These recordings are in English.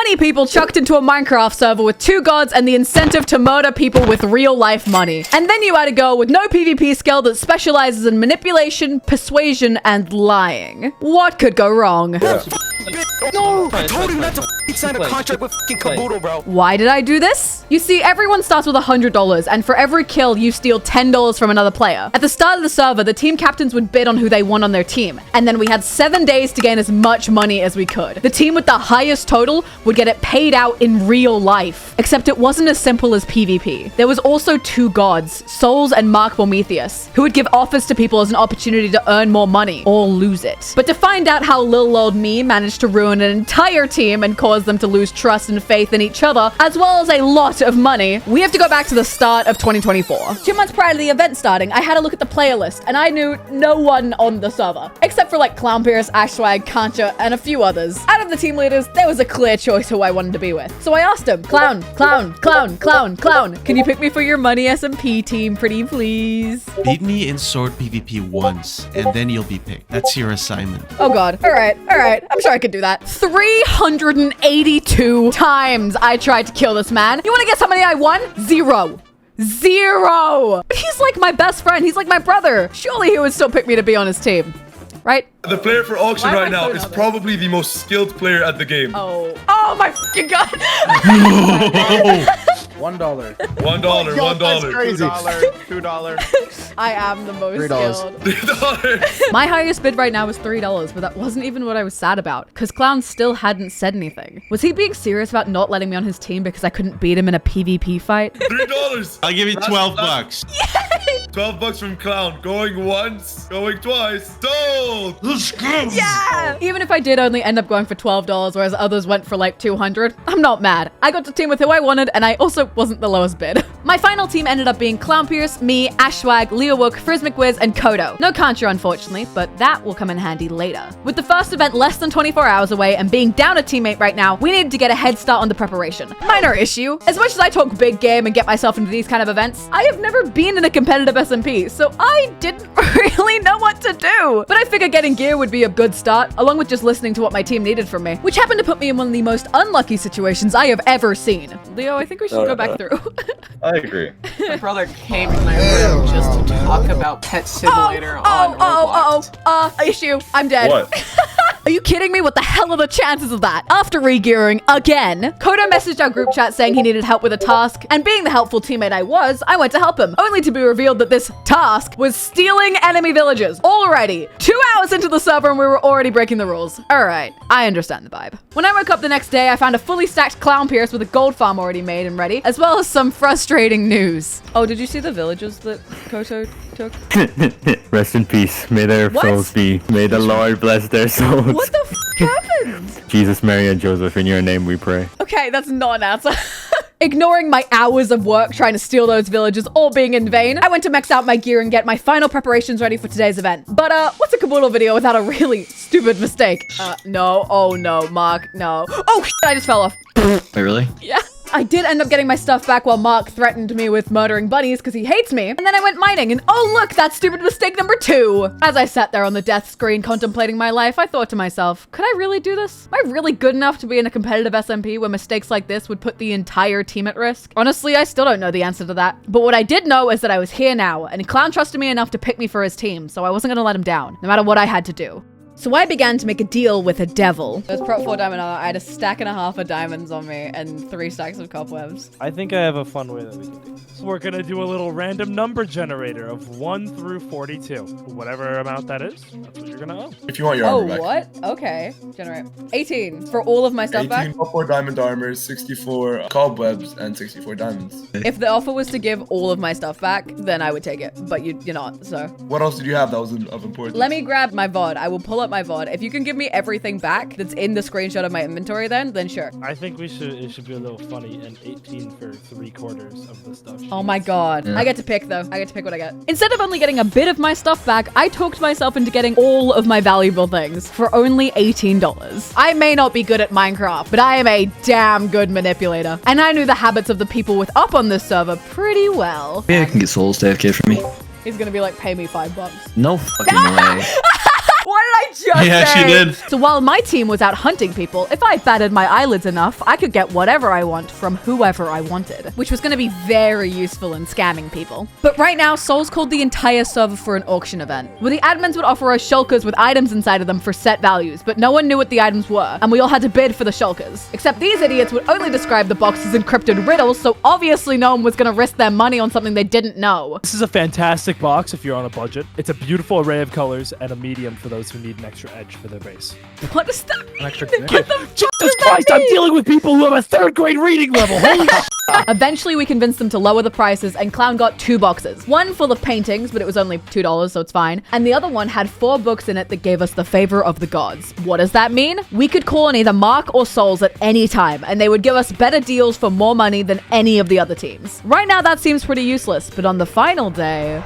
20 people chucked into a Minecraft server with 2 gods and the incentive to murder people with real life money. And then you had a girl with no PvP skill that specializes in manipulation, persuasion, and lying. What could go wrong? Yeah. No! I told him not to sign a contract with Kaboodle, bro. Why did I do this? You see, everyone starts with $100, and for every kill, you steal $10 from another player. At the start of the server, the team captains would bid on who they want on their team, and then we had 7 days to gain as much money as we could. The team with the highest total would get it paid out in real life. Except it wasn't as simple as PvP. There was also 2 gods, Souls and Mark Prometheus, who would give offers to people as an opportunity to earn more money, or lose it. But to find out how little old me managed to ruin an entire team and cause them to lose trust and faith in each other, as well as a lot of money, we have to go back to the start of 2024. 2 months prior to the event starting, I had a look at the player list, and I knew no one on the server, except for like Clownpierce, Ashwag, Kancha, and a few others. Out of the team leaders, there was a clear choice who I wanted to be with. So I asked him, Clown, can you pick me for your MoneySMP team, pretty please? Beat me in sword PvP once, and then you'll be picked. That's your assignment. Oh god. All right. I'm sure I could do that. 382 times I tried to kill this man. You want to guess how many I won? 0. But he's like my best friend. He's like my brother. Surely he would still pick me to be on his team. Right? The player for auction right now is probably the most skilled player at the game. Oh my fucking god. $1. $1. That's crazy. $2. I am the most $3. skilled. $3. My highest bid right now was $3, but that wasn't even what I was sad about, because Clown still hadn't said anything. Was he being serious about not letting me on his team because I couldn't beat him in a PvP fight? $3. I'll give you 12 bucks. $12 from Clown. Going once, going twice. Sold. Let's go. Yeah! Even if I did only end up going for $12, whereas others went for like 200, I'm not mad. I got to team with who I wanted, and I also wasn't the lowest bid. My final team ended up being Clownpierce, me, Ashwag, Leowook, FrizzMcWiz, and Koto. No Kancha, unfortunately, but that will come in handy later. With the first event less than 24 hours away and being down a teammate right now, we needed to get a head start on the preparation. Minor issue. As much as I talk big game and get myself into these kind of events, I have never been in a competitive SMP, so I didn't really know what to do. But I figured getting gear would be a good start, along with just listening to what my team needed from me, which happened to put me in one of the most unlucky situations I have ever seen. Leo, I think we should go back through. I agree. My brother came to my room just to talk about Pet Simulator on Roblox. Issue. I'm dead. What? Are you kidding me? What the hell are the chances of that? After regearing again, Koto messaged our group chat saying he needed help with a task, and being the helpful teammate I was, I went to help him, only to be revealed that this task was stealing enemy villages. Already. 2 hours into the server and we were already breaking the rules. Alright, I understand the vibe. When I woke up the next day, I found a fully stacked Clownpierce with a gold farm already made and ready, as well as some frustrating news. Oh, did you see the villages that Koto took? Rest in peace. May their What? souls be. May the Lord bless their souls. What the f happened? Jesus, Mary, and Joseph, in your name we pray. Okay, that's not an answer. Ignoring my hours of work trying to steal those villages all being in vain, I went to max out my gear and get my final preparations ready for today's event. But what's a Kaboodle video without a really stupid mistake? No. Oh no, Mark, no. Oh shit, I just fell off. Wait, really? Yeah. I did end up getting my stuff back while Mark threatened me with murdering bunnies because he hates me. And then I went mining and oh look, that's stupid mistake number 2. As I sat there on the death screen contemplating my life, I thought to myself, could I really do this? Am I really good enough to be in a competitive SMP where mistakes like this would put the entire team at risk? Honestly, I still don't know the answer to that. But what I did know is that I was here now and Clown trusted me enough to pick me for his team, so I wasn't gonna let him down, no matter what I had to do. So I began to make a deal with a devil. There's Prop 4 diamond armor. I had a stack and a half of diamonds on me and 3 stacks of cobwebs. I think I have a fun way that we can do this. So we're gonna do a little random number generator of 1 through 42. Whatever amount that is, that's what you're gonna owe. If you want your Oh, armor back. what? Okay. Generate. 18 for all of my stuff back. 18 Prop 4 diamond armor, 64 cobwebs, and 64 diamonds. If the offer was to give all of my stuff back, then I would take it. But you're not, so. What else did you have that was of importance? Let me grab my VOD. I will pull up my VOD. If you can give me everything back that's in the screenshot of my inventory then sure. I think it should be a little funny and 18 for 3/4 of the stuff. Oh my god. Yeah. I get to pick though. I get to pick what I get. Instead of only getting a bit of my stuff back, I talked myself into getting all of my valuable things for only $18. I may not be good at Minecraft, but I am a damn good manipulator. And I knew the habits of the people with up on this server pretty well. Yeah, I can get souls to AFK from me. He's gonna be like, pay me $5. No fucking way. What did I Yeah, she did. So while my team was out hunting people, if I batted my eyelids enough, I could get whatever I want from whoever I wanted, which was going to be very useful in scamming people. But right now, Souls called the entire server for an auction event, where the admins would offer us shulkers with items inside of them for set values, but no one knew what the items were, and we all had to bid for the shulkers. Except these idiots would only describe the box as encrypted riddles, so obviously no one was going to risk their money on something they didn't know. This is a fantastic box if you're on a budget. It's a beautiful array of colors and a medium for those who need an extra edge for their base. What does that mean? Extra What the Jesus Christ, I'm dealing with people who have a 3rd grade reading level. Holy shit. Eventually, we convinced them to lower the prices, and Clown got 2 boxes. One full of paintings, but it was only $2, so it's fine. And the other one had 4 books in it that gave us the favor of the gods. What does that mean? We could call on either Mark or Souls at any time, and they would give us better deals for more money than any of the other teams. Right now, that seems pretty useless, but on the final day,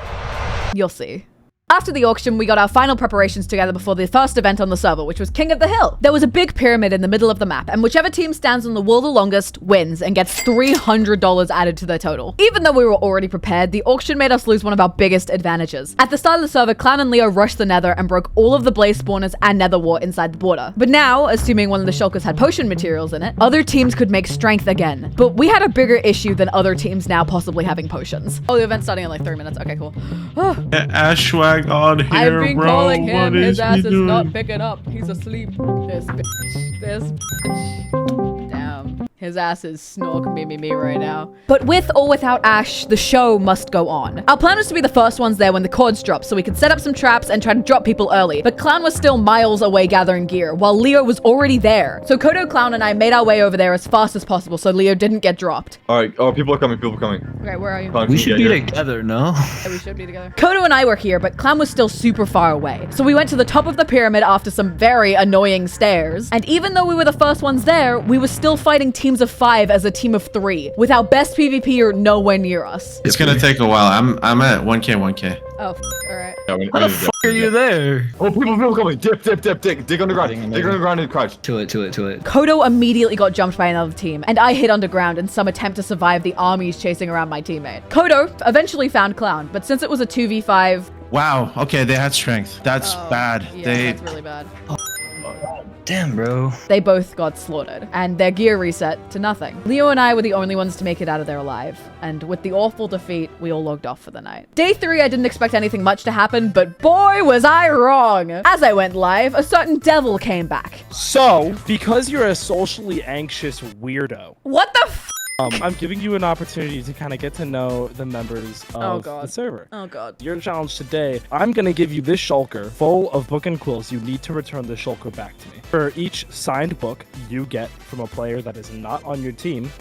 you'll see. After the auction, we got our final preparations together before the first event on the server, which was King of the Hill. There was a big pyramid in the middle of the map, and whichever team stands on the wall the longest wins and gets $300 added to their total. Even though we were already prepared, the auction made us lose one of our biggest advantages. At the start of the server, Clown and Leo rushed the nether and broke all of the blaze spawners and nether wart inside the border. But now, assuming one of the shulkers had potion materials in it, other teams could make strength again. But we had a bigger issue than other teams now possibly having potions. Oh, the event's starting in like 3 minutes. Okay, cool. Ashwag on here, I've been bro. calling him. What His ass is doing? not picking up. He's asleep. This bitch. This bitch. Damn. His ass is snork me right now. But with or without Ash, the show must go on. Our plan was to be the first ones there when the cords dropped, so we could set up some traps and try to drop people early. But Clown was still miles away gathering gear, while Leo was already there. So Koto, Clown, and I made our way over there as fast as possible so Leo didn't get dropped. Alright, oh, people are coming, Okay, where are you? Clown, We can should you be get here? together, no? Yeah, we should be together. Koto and I were here, but Clown was still super far away. So we went to the top of the pyramid after some very annoying stairs. And even though we were the first ones there, we were still fighting teams of 5 as a team of 3, with our best PvPer nowhere near us. It's gonna take a while. I'm at 1k. Oh, alright. Yeah, we How the fuck are you there? Oh, people coming. Dip. Dig underground. Dig underground and crouch. To it. Koto immediately got jumped by another team, and I hid underground in some attempt to survive the armies chasing around my teammate. Koto eventually found Clown, but since it was a 2v5... Wow. Okay, they had strength. That's bad. Yeah, that's really bad. Damn, bro. They both got slaughtered, and their gear reset to nothing. Leo and I were the only ones to make it out of there alive, and with the awful defeat, we all logged off for the night. Day 3, I didn't expect anything much to happen, but boy, was I wrong! As I went live, a certain devil came back. So, because you're a socially anxious weirdo, What the f- I'm giving you an opportunity to kind of get to know the members of the server. Oh god. Your challenge today, I'm going to give you this shulker full of book and quills. You need to return the shulker back to me. For each signed book you get from a player that is not on your team,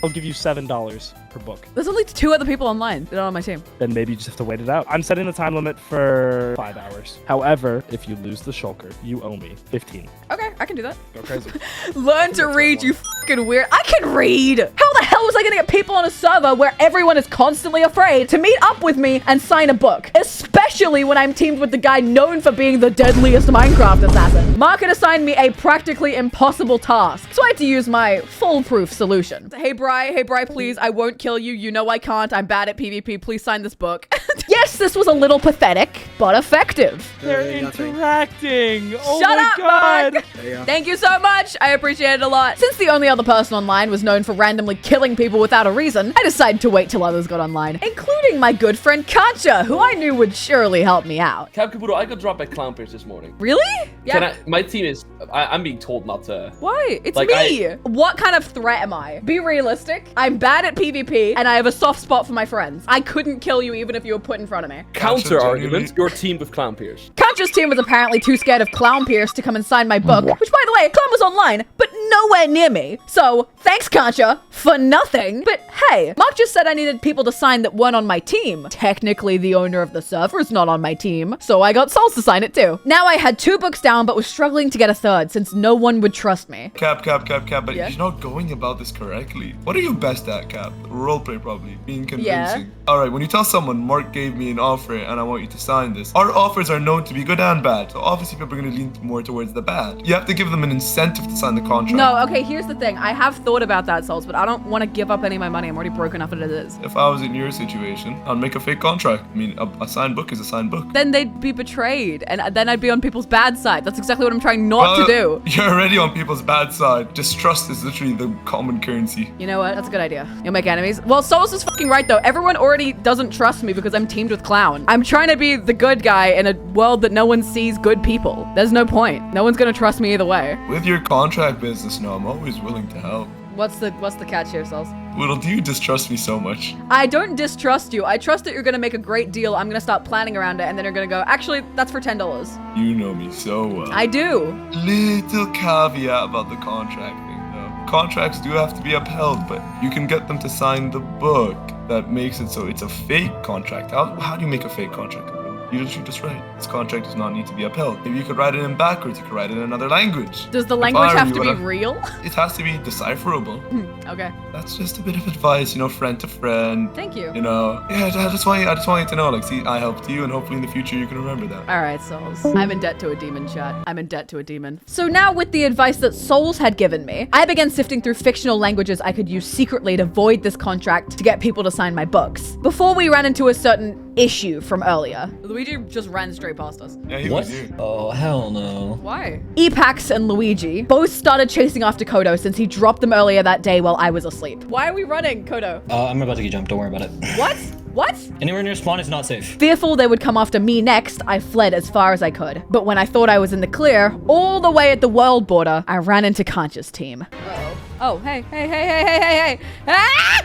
I'll give you $7 per book. There's only 2 other people online that are on my team. Then maybe you just have to wait it out. I'm setting the time limit for 5 hours. However, if you lose the shulker, you owe me 15. Okay, I can do that. Go crazy. Learn to read, you fucking weird. I can read! How the hell was I gonna get people on a server where everyone is constantly afraid to meet up with me and sign a book? Especially when I'm teamed with the guy known for being the deadliest Minecraft assassin. Mark had assigned me a practically impossible task, so I had to use my foolproof solution. Hey Bri, please, I won't kill you. You know I can't. I'm bad at PvP. Please sign this book. Yes, this was a little pathetic, but effective. They're interacting. Oh Shut my up, god. Mark! Thank you so much. I appreciate it a lot. Since the only other person online was known for randomly killing people without a reason, I decided to wait till others got online, including my good friend Kancha, who I knew would surely help me out. Kaboodle, I got dropped by Clownpierce this morning. Really? Yeah. My team is... I'm being told not to... Why? It's like, me! What kind of threat am I? Be realistic. I'm bad at PvP, and I have a soft spot for my friends. I couldn't kill you even if you were put in front of me. Counter argument, your team with Clownpierce. Kancha's team was apparently too scared of Clownpierce to come and sign my book, which, by the way, Clown was online, but nowhere near me. So, thanks, Kancha, for nothing. But hey, Mark just said I needed people to sign that weren't on my team. Technically, the owner of the server is not on my team, so I got Souls to sign it too. Now I had 2 books down, but was struggling to get a 3rd since no one would trust me. Cap, but Yeah? you're not going about this correctly. What are you best at, Cap? Roleplay, probably. Being convincing. Yeah. Alright, when you tell someone, Mark gave me an offer and I want you to sign this, our offers are known to be good and bad. So obviously people are going to lean more towards the bad. You have to give them an incentive to sign the contract. No, okay, here's the thing. I have thought about that, Souls, but I don't want to give up any of my money. I'm already broke enough as it is. If I was in your situation, I'd make a fake contract. I mean, a signed book is a signed book. Then they'd be betrayed, and then I'd be on people's bad side. That's exactly what I'm trying not to do. You're already on people's bad side. Distrust is literally the common currency. You know what? That's a good idea. You'll make enemies. Well, Souls is fucking right, though. Everyone already doesn't trust me because I'm teamed with Clown. I'm trying to be the good guy in a world that no one sees good people. There's no point. No one's gonna trust me either way. With your contract business now, I'm always willing to help. What's the catch here, Souls? Well, do you distrust me so much? I don't distrust you. I trust that you're gonna make a great deal. I'm gonna start planning around it, and then you're gonna go, actually, that's for $10. You know me so well. I do. Little caveat about the contract thing, though. Contracts do have to be upheld, but you can get them to sign the book that makes it so it's a fake contract. How do you make a fake contract? You just write. This contract does not need to be upheld. Maybe you could write it in backwards. You could write it in another language. Does the language have to be real? It has to be decipherable. Okay. That's just a bit of advice, you know, friend to friend. Thank you. You know, yeah, I just want you to know, like, see, I helped you, and hopefully in the future you can remember that. All right, Souls. I'm in debt to a demon, chat. I'm in debt to a demon. So now with the advice that Souls had given me, I began sifting through fictional languages I could use secretly to void this contract to get people to sign my books. Before we ran into a certain issue from earlier. Luigi just ran straight past us. Yeah, he What? was here. Oh, hell no. Why? Epax and Luigi both started chasing after Koto since he dropped them earlier that day while I was asleep. Why are we running, Koto? I'm about to get jumped. Don't worry about it. What? What? Anywhere near spawn is not safe. Fearful they would come after me next, I fled as far as I could. But when I thought I was in the clear, all the way at the world border, I ran into Concha's team. Uh-oh. Oh, hey. Ah!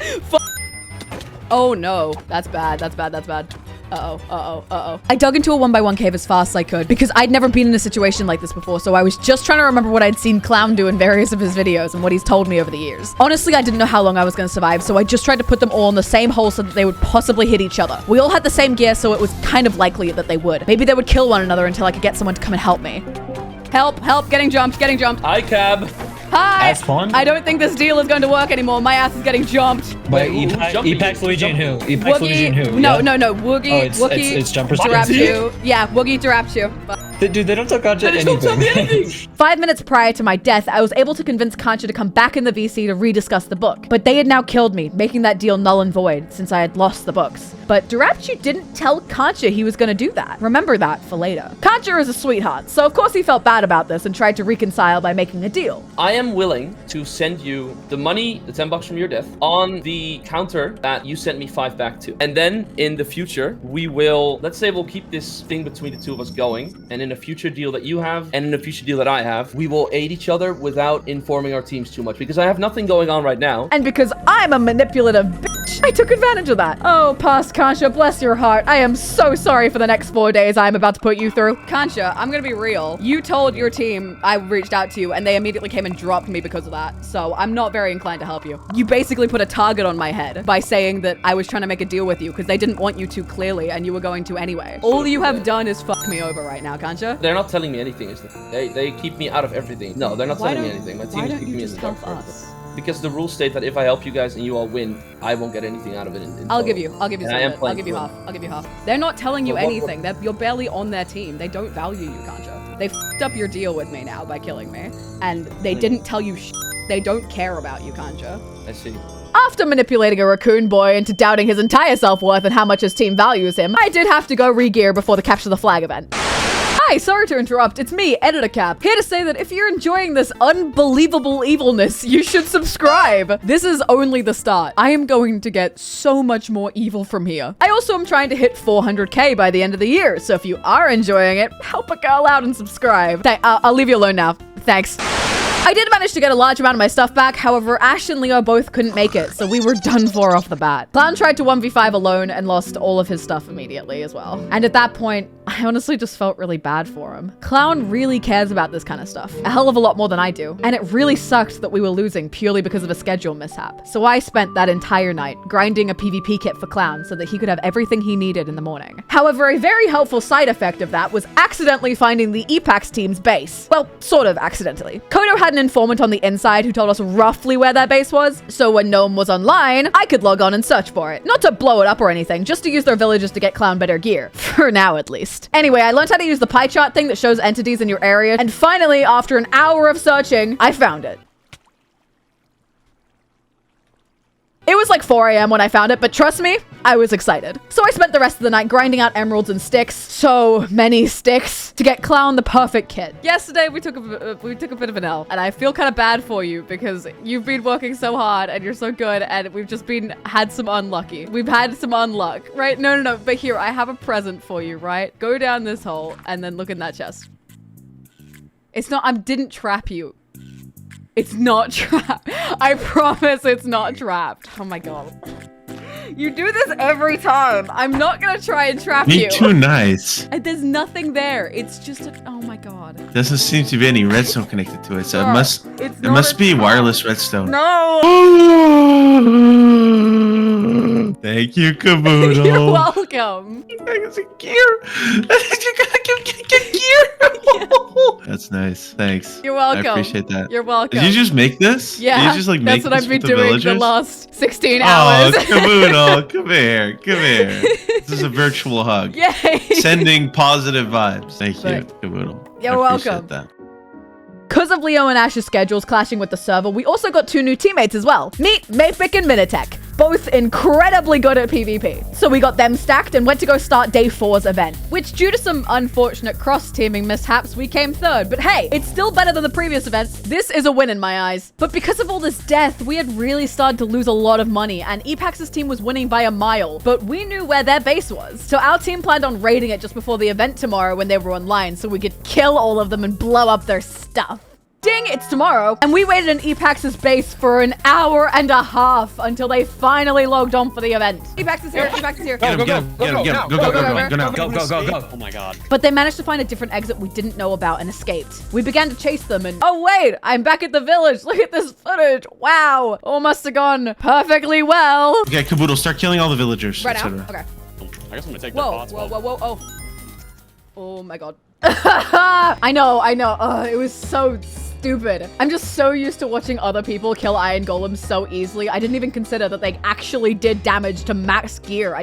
Oh no, that's bad. Uh-oh. I dug into a 1x1 cave as fast as I could because I'd never been in a situation like this before, so I was just trying to remember what I'd seen Clown do in various of his videos and what he's told me over the years. Honestly, I didn't know how long I was going to survive, so I just tried to put them all in the same hole so that they would possibly hit each other. We all had the same gear, so it was kind of likely that they would. Maybe they would kill one another until I could get someone to come and help me. Help, getting jumped. Hi, Cab. Hi! At spawn? I don't think this deal is going to work anymore. My ass is getting jumped. Wait, who's jumping? Epax, Luigi, and who? Epax, Woogie. Luigi, and who? No. Yeah? Woogie, Oh, Woogie, it's jumpers. Durapchu. Yeah, Woogie, Durapchu. Dude, they don't tell Concha anything. 5 minutes prior to my death, I was able to convince Concha to come back in the VC to rediscuss the book. But they had now killed me, making that deal null and void since I had lost the books. But Durapchu didn't tell Concha he was going to do that. Remember that for later. Concha is a sweetheart, so of course he felt bad about this and tried to reconcile by making a deal. I am willing to send you the money, the $10 from your death, on the counter that you sent me 5 back to. And then in the future, let's say we'll keep this thing between the two of us going. And in a future deal that you have and in a future deal that I have, we will aid each other without informing our teams too much because I have nothing going on right now. And because I'm a manipulative bitch, I took advantage of that. Oh, past Concha, bless your heart. I am so sorry for the next 4 days I'm about to put you through. Concha, I'm gonna be real. You told your team I reached out to you and they immediately came and dropped me because of that. So I'm not very inclined to help you. You basically put a target on my head by saying that I was trying to make a deal with you because they didn't want you to clearly and you were going to anyway. All you have done is fuck me over right now, Concha. They're not telling me anything. They keep me out of everything. No, they're not telling me anything. My team is keeping me in the dark. Because the rules state that if I help you guys and you all win, I won't get anything out of it. I'll give you some of it. I'll give you half. half. They're not telling you anything. You're barely on their team. They don't value you, Concha. They f***ed up your deal with me now by killing me. And they didn't tell you shit. They don't care about you, Concha. I see. After manipulating a raccoon boy into doubting his entire self-worth and how much his team values him, I did have to go re-gear before the Capture the Flag event. Hi, sorry to interrupt. It's me, Editor Cap, here to say that if you're enjoying this unbelievable evilness, you should subscribe. This is only the start. I am going to get so much more evil from here. I also am trying to hit 400k by the end of the year, so if you are enjoying it, help a girl out and subscribe. I'll leave you alone now. Thanks. I did manage to get a large amount of my stuff back, however, Ash and Leo both couldn't make it, so we were done for off the bat. Clown tried to 1v5 alone and lost all of his stuff immediately as well. And at that point, I honestly just felt really bad for him. Clown really cares about this kind of stuff, a hell of a lot more than I do, and it really sucked that we were losing purely because of a schedule mishap. So I spent that entire night grinding a PvP kit for Clown so that he could have everything he needed in the morning. However, a very helpful side effect of that was accidentally finding the Epax team's base. Well, sort of accidentally. Koto had had an informant on the inside who told us roughly where their base was, so when no one was online, I could log on and search for it. Not to blow it up or anything, just to use their villagers to get Clown better gear. For now, at least. Anyway, I learned how to use the pie chart thing that shows entities in your area, and finally, after an hour of searching, I found it. It was like 4 a.m. when I found it, but trust me, I was excited. So I spent the rest of the night grinding out emeralds and sticks, so many sticks, to get Clown the perfect kit. Yesterday, we took a bit of an L, and I feel kind of bad for you because you've been working so hard and you're so good, and we've just had some unlucky. We've had some unluck, right? No, but here, I have a present for you, right? Go down this hole and then look in that chest. It's not, I didn't trap you. It's not trapped. I promise it's not trapped. Oh my god. You do this every time. I'm not gonna try and trap you. Me too nice. And there's nothing there. It's just a, oh my god. Doesn't seem to be any redstone connected to it, so Bro, it must be wireless redstone. No. Thank you, Kaboodle. You're welcome. It's a gear. You gotta get gear. That's nice. Thanks. You're welcome. I appreciate that. You're welcome. Did you just make this? Yeah. Did you just like make that's what this I've been with doing villagers? the last 16 hours. Oh, Kaboodle, come here. Come here. This is a virtual hug. Yay. Sending positive vibes. Thank you, Kaboodle. You're I welcome. appreciate that. Because of Leo and Ash's schedules clashing with the server, we also got 2 new teammates as well. Meet Mayfic and Minitech, both incredibly good at PvP. So we got them stacked and went to go start day 4's event, which due to some unfortunate cross-teaming mishaps, we came 3rd. But hey, it's still better than the previous events. This is a win in my eyes. But because of all this death, we had really started to lose a lot of money, and Epax's team was winning by a mile, but we knew where their base was. So our team planned on raiding it just before the event tomorrow when they were online, so we could kill all of them and blow up their stuff. Ding, it's tomorrow, and we waited in Epax's base for an hour and a half until they finally logged on for the event. Epax is here, Epax is here. Get him, go. Oh my god. But they managed to find a different exit we didn't know about and escaped. We began to chase them and, oh wait, I'm back at the village. Look at this footage. Wow, all must have gone perfectly well. Okay, Kaboodle, start killing all the villagers. Right now, etc. okay. I guess I'm gonna take Whoa, oh. Oh my god. I know. It was so stupid. I'm just so used to watching other people kill iron golems so easily. I didn't even consider that they actually did damage to max gear.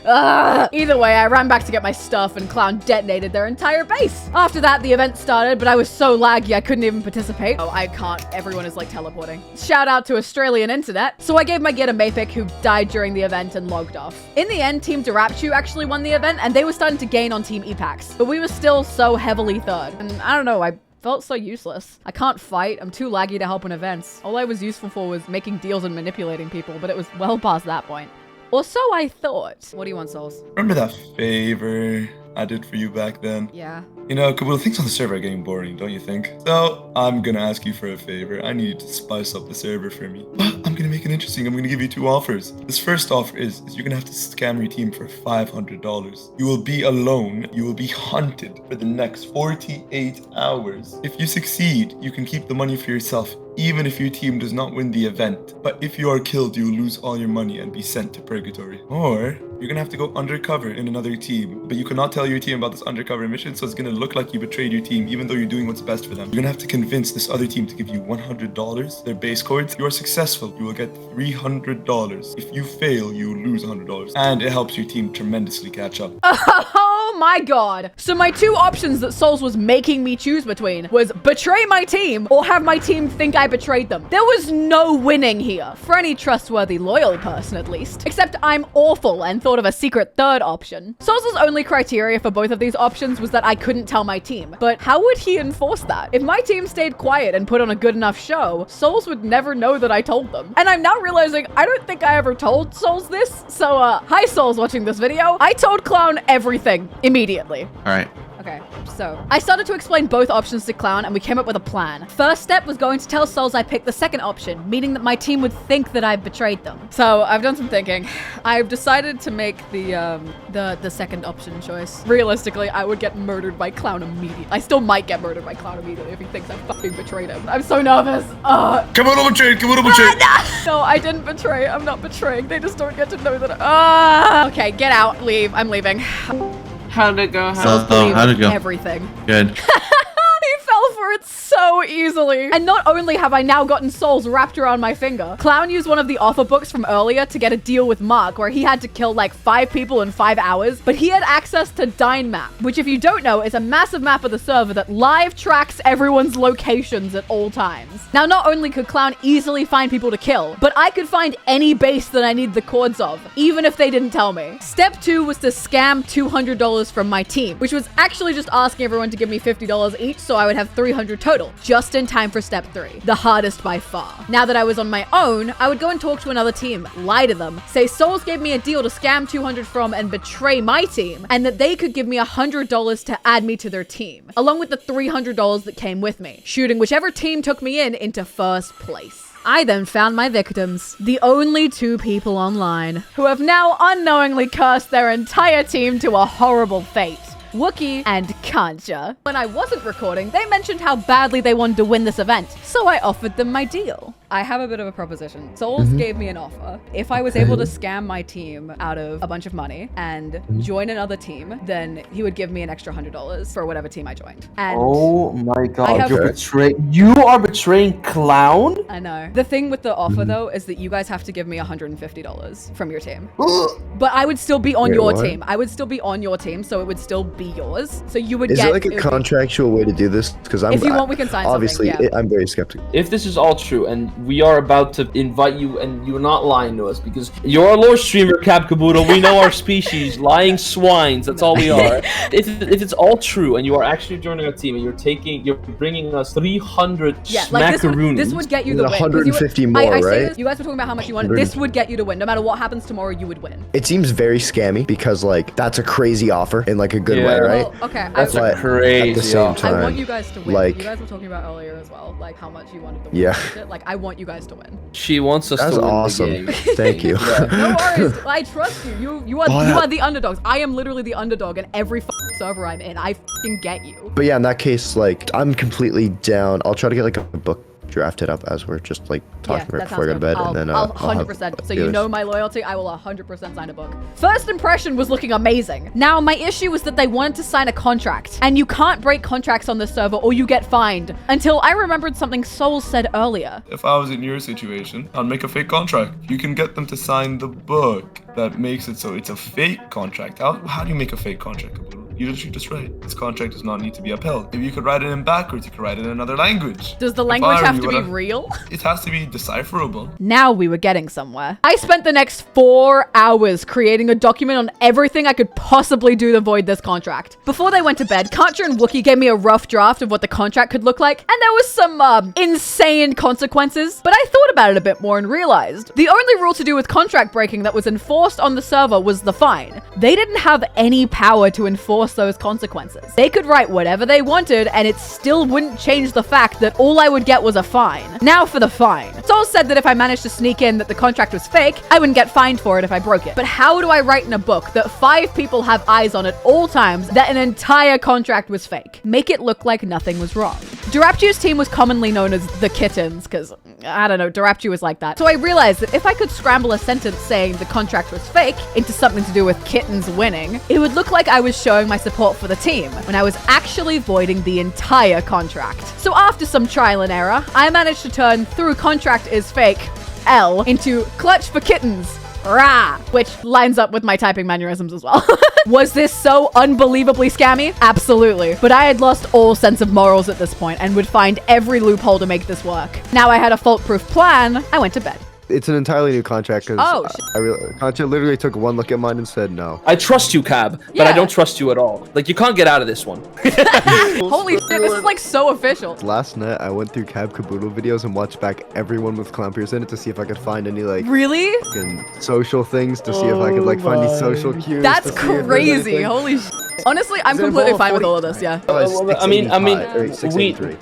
Either way, I ran back to get my stuff and Clown detonated their entire base. After that, the event started, but I was so laggy I couldn't even participate. Oh, I can't. Everyone is like teleporting. Shout out to Australian internet. So I gave my gear to Mayfic, who died during the event and logged off. In the end, Team Darapchu actually won the event, and they were starting to gain on Team Epax. But we were still so heavily 3rd. And I don't know, I felt so useless. I can't fight. I'm too laggy to help in events. All I was useful for was making deals and manipulating people, but it was well past that point. Or so I thought. What do you want, Souls? Remember that favor I did for you back then? Yeah. You know, Kaboodle, things on the server are getting boring, don't you think? So, I'm gonna ask you for a favor. I need you to spice up the server for me. But I'm gonna make it interesting. I'm gonna give you 2 offers. This first offer is you're gonna have to scam your team for $500. You will be alone. You will be hunted for the next 48 hours. If you succeed, you can keep the money for yourself, even if your team does not win the event. But if you are killed, you will lose all your money and be sent to purgatory. Or you're gonna have to go undercover in another team, but you cannot tell your team about this undercover mission, so it's gonna look like you betrayed your team, even though you're doing what's best for them. You're gonna have to convince this other team to give you $100, their base coins. If you are successful, you will get $300. If you fail, you lose $100. And it helps your team tremendously catch up. Oh my god. So my 2 options that Souls was making me choose between was betray my team or have my team think I betrayed them. There was no winning here, for any trustworthy, loyal person at least. Except I'm awful and thought of a secret 3rd option. Souls' only criteria for both of these options was that I couldn't tell my team. But how would he enforce that? If my team stayed quiet and put on a good enough show, Souls would never know that I told them. And I'm now realizing I don't think I ever told Souls this. So hi Souls watching this video. I told Clown everything immediately. All right. Okay, so I started to explain both options to Clown and we came up with a plan. First step was going to tell Souls I picked the second option, meaning that my team would think that I betrayed them. So I've done some thinking. I've decided to make the second option choice. Realistically, I would get murdered by Clown immediately. I still might get murdered by Clown immediately if he thinks I fucking betrayed him. I'm so nervous. Kaboodle betrayed! Kaboodle betrayed! No, I didn't betray. I'm not betraying. They just don't get to know that. Okay, get out. Leave. I'm leaving. How'd it go? Souls believed how'd it go? everything. Good. He fell for it so easily. And not only have I now gotten souls wrapped around my finger, Clown used one of the offer books from earlier to get a deal with Mark where he had to kill like 5 people in 5 hours, but he had access to Dine Map, which if you don't know is a massive map of the server that live tracks everyone's locations at all times. Now, not only could Clown easily find people to kill, but I could find any base that I need the coords of, even if they didn't tell me. Step 2 was to scam $200 from my team, which was actually just asking everyone to give me $50 each so I would have $300 total, just in time for step 3, the hardest by far. Now that I was on my own, I would go and talk to another team, lie to them, say Souls gave me a deal to scam $200 from and betray my team, and that they could give me $100 to add me to their team, along with the $300 that came with me, shooting whichever team took me in into first place. I then found my victims, the only 2 people online, who have now unknowingly cursed their entire team to a horrible fate. Wookie and Kancha. When I wasn't recording, they mentioned how badly they wanted to win this event, so I offered them my deal. I have a bit of a proposition. Souls gave me an offer. If I was able to scam my team out of a bunch of money and join another team, then he would give me an extra $100 for whatever team I joined. And oh my god, you are betraying Clown? I know. The thing with the offer though is that you guys have to give me $150 from your team. But I would still be on your team. I would still be on your team, so it would still be yours. So you would Is get- there like a contractual way to do this? Because I'm If you want, we can sign obviously, something, yeah. I'm very skeptical. If this is all true, and we are about to invite you, and you're not lying to us, because you're a lore streamer, Kaboodle. We know our species, lying swines. That's all we are. If it's all true, and you are actually joining our team, and you're bringing us 300 smackaroonies. This would get you the win. 150 more, I say right? this, you guys were talking about how much you wanted. This would get you to win. No matter what happens tomorrow, you would win. It seems very scammy because like that's a crazy offer in like a good way, right? Well, okay, That's But crazy at the same I time, want you guys to win. like- You guys were talking about earlier as well, like how much you wanted to win. Yeah. Like I want you guys to win. She wants us That's to win awesome. the game. Thank you. No worries. I trust you. You are the underdogs. I am literally the underdog in every server I'm in. I get you. But yeah, in that case, like I'm completely down. I'll try to get like a book drafted up as we're just like talking right before I go to bed, and then I'll I'll have 100%. So the you others. know my loyalty. I will 100% sign a book. First impression was looking amazing. Now my issue was that they wanted to sign a contract, and you can't break contracts on this server or you get fined. Until I remembered something Soul said earlier. If I was in your situation, I'd make a fake contract. You can get them to sign the book that makes it so it's a fake contract. How do you make a fake contract, Kaboodle? You just write, this contract does not need to be upheld. If you could write it in backwards, you could write it in another language. Does the If language I were have you, to be I'd- real? It has to be decipherable. Now we were getting somewhere. I spent the next 4 hours creating a document on everything I could possibly do to void this contract. Before they went to bed, Kancha and Wookie gave me a rough draft of what the contract could look like, and there was some insane consequences, but I thought about it a bit more and realized the only rule to do with contract breaking that was enforced on the server was the fine. They didn't have any power to enforce those consequences. They could write whatever they wanted, and it still wouldn't change the fact that all I would get was a fine. Now for the fine. Soul said that if I managed to sneak in that the contract was fake, I wouldn't get fined for it if I broke it. But how do I write in a book that 5 people have eyes on at all times that an entire contract was fake? Make it look like nothing was wrong. Duraptu's team was commonly known as the Kittens, because, I don't know, Duraptu was like that. So I realized that if I could scramble a sentence saying the contract was fake into something to do with kittens winning, it would look like I was showing my support for the team when I was actually voiding the entire contract. So after some trial and error, I managed to turn through contract is fake, L, into clutch for kittens, rah, which lines up with my typing mannerisms as well. Was this so unbelievably scammy? Absolutely. But I had lost all sense of morals at this point and would find every loophole to make this work. Now I had a fault-proof plan. I went to bed. It's an entirely new contract because Oh, shit. Concha literally took one look at mine and said no. I trust you, Cab, but Yeah. I don't trust you at all. Like, you can't get out of this one. Holy shit, this is like so official. Last night, I went through Kaboodle videos and watched back everyone with clown pierce in it to see if I could find any like Really? fucking social things to see if I could like find these social cues. That's to see if there's crazy. anything. Holy shit. Honestly, I'm Does it completely involve fine with all of 40? this, yeah. Oh, it's I mean, 683.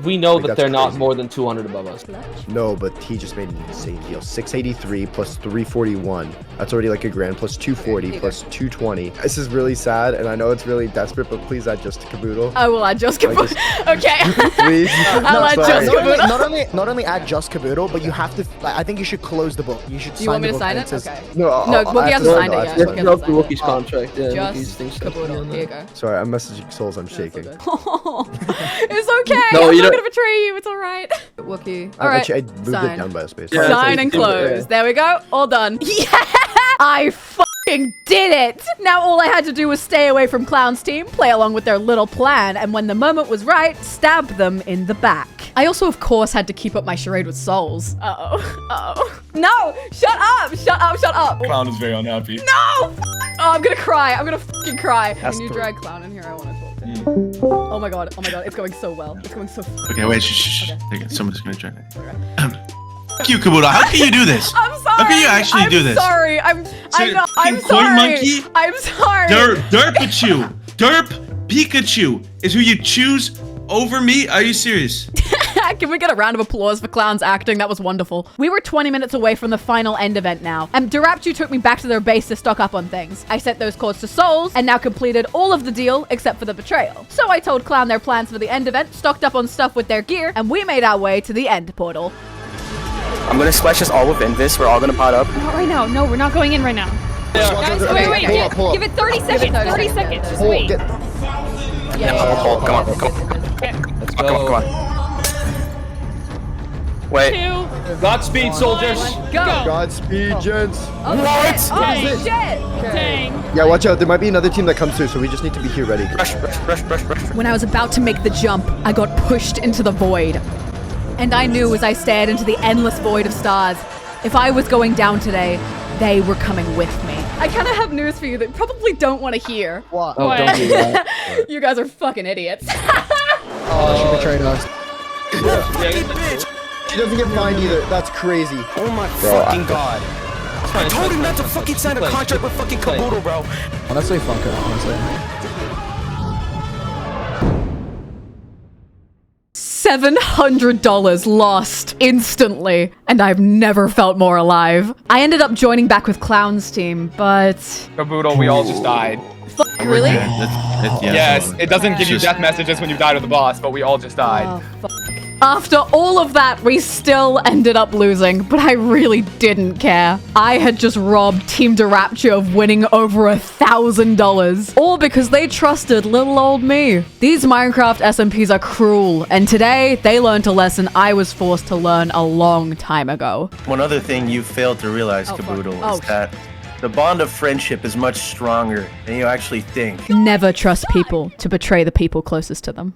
we know Like, that that's they're not crazy. more than 200 above us. No, but he just made an insane deal. 683 plus 341. That's already like a grand plus 240 plus 220. This is really sad, and I know it's really desperate, but please add just Kaboodle. I will add just Kaboodle. Okay. Please. I'll add sorry. just Kaboodle. Not only add just Kaboodle, but you have to. Like, I think you should close the book. You should. Do you want me to the book sign and it? says- Okay. No, No, Wookie hasn't signed it yet. Wookie hasn't Drop the signed it. Wookie's contract. Yeah, Wookie's Just thing's Kaboodle. Here you go. Sorry, I'm messaging Souls. I'm shaking. It's okay. No, you gonna betray you. It's all right. Wookie. All right. Actually, I moved it down by a space. Sign and close. There we go. All done. Yeah! I fucking did it! Now all I had to do was stay away from Clown's team, play along with their little plan, and when the moment was right, stab them in the back. I also, of course, had to keep up my charade with souls. Uh-oh. Uh-oh. No! Shut up! Shut up! Shut up! Clown is very unhappy. No! Oh, I'm gonna cry. I'm gonna fucking cry. Can you drag Clown in here? I want to talk to him. Oh my god. Oh my god. It's going so well. It's going so Okay, wait, shh. Okay. Someone's gonna try it. Fuck you, Kaboodle. How can you do this? I'm sorry. How can you actually do this? Sorry. I'm sorry. Coin monkey? I'm sorry. Derpachu. Derp Pikachu is who you choose over me? Are you serious? Can we get a round of applause for Clown's acting? That was wonderful. We were 20 minutes away from the final end event now, and Darapchu took me back to their base to stock up on things. I sent those codes to Souls, and now completed all of the deal except for the betrayal. So I told Clown their plans for the end event, stocked up on stuff with their gear, and we made our way to the end portal. I'm gonna splash us all with Invis. We're all gonna pot up. Not right now. No, we're not going in right now. Guys, wait. Give it 30 seconds. 30 seconds. Just wait. Yeah. Come on. Okay. Let's go. Come on. Wait. 2. Godspeed, soldiers. Go. Godspeed, gents. What? Oh, shit. Dang. Yeah, watch out. There might be another team that comes through, so we just need to be here ready. Rush. When I was about to make the jump, I got pushed into the void. And I knew as I stared into the endless void of stars, if I was going down today, they were coming with me. I kind of have news for you that you probably don't want to hear. What? Oh, don't do that. You guys are fucking idiots. She betrayed us. She doesn't get fined either. That's crazy. Oh my fucking god. I told him not to fucking sign a contract with fucking Kaboodle, bro. Honestly, fuck it, honestly. $700 lost instantly, and I've never felt more alive. I ended up joining back with Clown's team, but... Kaboodle, we all just died. Really? Yes, it doesn't give you death messages when you died with the boss, but we all just died. Oh, fuck. After all of that, we still ended up losing, but I really didn't care. I had just robbed Team Darapchu of winning over $1,000, all because they trusted little old me. These Minecraft SMPs are cruel, and today they learned a lesson I was forced to learn a long time ago. One other thing you failed to realize, Kaboodle, is that the bond of friendship is much stronger than you actually think. Never trust people to betray the people closest to them.